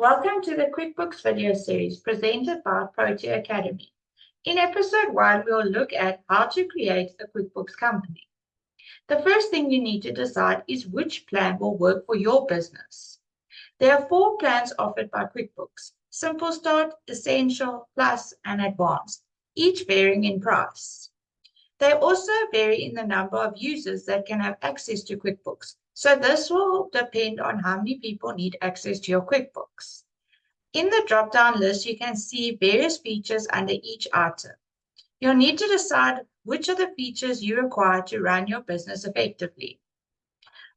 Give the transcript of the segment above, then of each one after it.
Welcome to the QuickBooks video series presented by Protea Academy. In episode 1, we'll look at how to create a QuickBooks company. The first thing you need to decide is which plan will work for your business. There are 4 plans offered by QuickBooks: Simple Start, Essential, Plus, and Advanced, each varying in price. They also vary in the number of users that can have access to QuickBooks. So this will depend on how many people need access to your QuickBooks. In the drop-down list, you can see various features under each item. You'll need to decide which of the features you require to run your business effectively.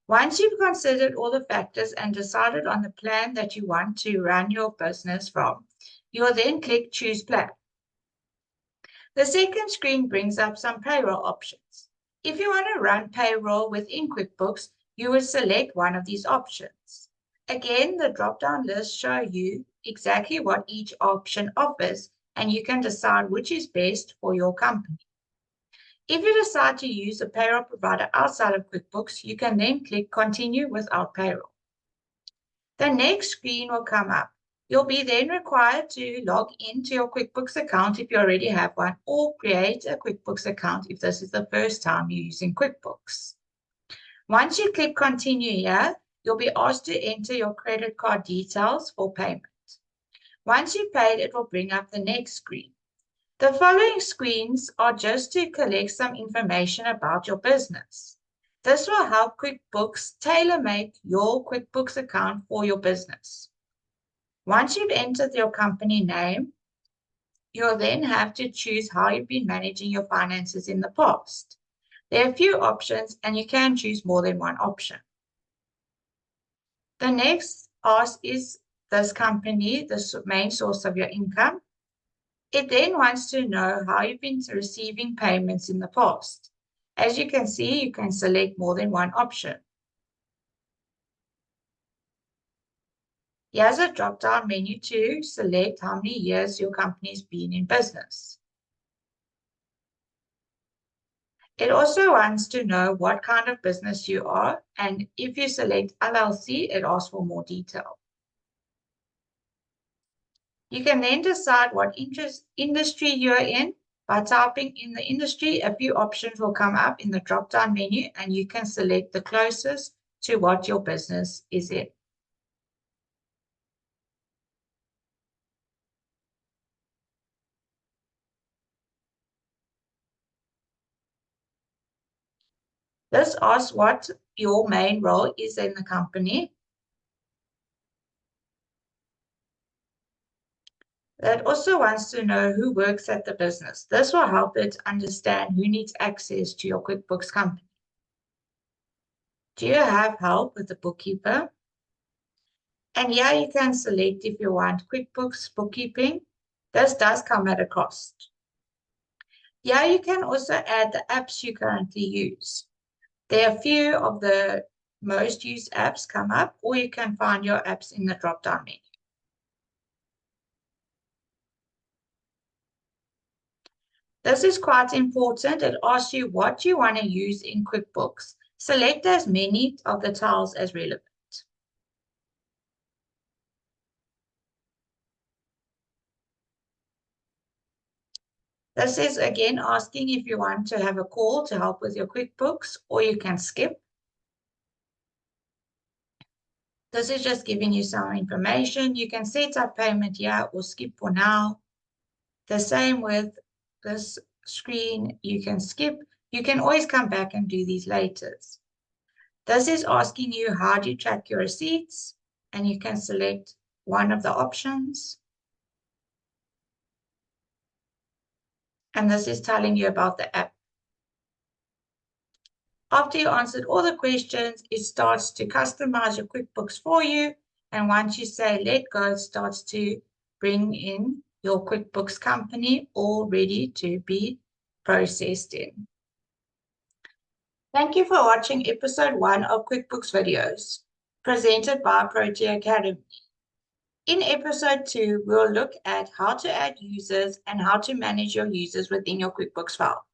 Once you've considered all the factors and decided on the plan that you want to run your business from, you'll then click Choose Plan. The second screen brings up some payroll options. If you want to run payroll within QuickBooks, you would select one of these options. Again, the drop-down list shows you exactly what each option offers, and you can decide which is best for your company. If you decide to use a payroll provider outside of QuickBooks, you can then click Continue without payroll. The next screen will come up. You'll be then required to log into your QuickBooks account if you already have one, or create a QuickBooks account if this is the first time you're using QuickBooks. Once you click Continue here, you'll be asked to enter your credit card details for payment. Once you've paid, it will bring up the next screen. The following screens are just to collect some information about your business. This will help QuickBooks tailor-make your QuickBooks account for your business. Once you've entered your company name, you'll then have to choose how you've been managing your finances in the past. There are a few options, and you can choose more than one option. The next ask is this company the main source of your income? It then wants to know how you've been receiving payments in the past. As you can see, you can select more than one option. Here's a drop-down menu to select how many years your company's been in business. It also wants to know what kind of business you are, and if you select LLC, it asks for more detail. You can then decide what industry you're in. By typing in the industry, a few options will come up in the drop-down menu, and you can select the closest to what your business is in. This asks what your main role is in the company. It also wants to know who works at the business. This will help it understand who needs access to your QuickBooks company. Do you have help with the bookkeeper? And here you can select if you want QuickBooks bookkeeping. This does come at a cost. Here you can also add the apps you currently use. There are a few of the most used apps come up, or you can find your apps in the drop-down menu. This is quite important. It asks you what you want to use in QuickBooks. Select as many of the tiles as relevant. This is again asking if you want to have a call to help with your QuickBooks, or you can skip. This is just giving you some information. You can set up payment here or skip for now. The same with this screen, you can skip. You can always come back and do these later. This is asking you how do you track your receipts, and you can select one of the options. And this is telling you about the app. After you answered all the questions, it starts to customize your QuickBooks for you. And once you say let go, it starts to bring in your QuickBooks company all ready to be processed in. Thank you for watching episode 1 of QuickBooks videos presented by Protea Academy. In episode 2, we'll look at how to add users and how to manage your users within your QuickBooks file.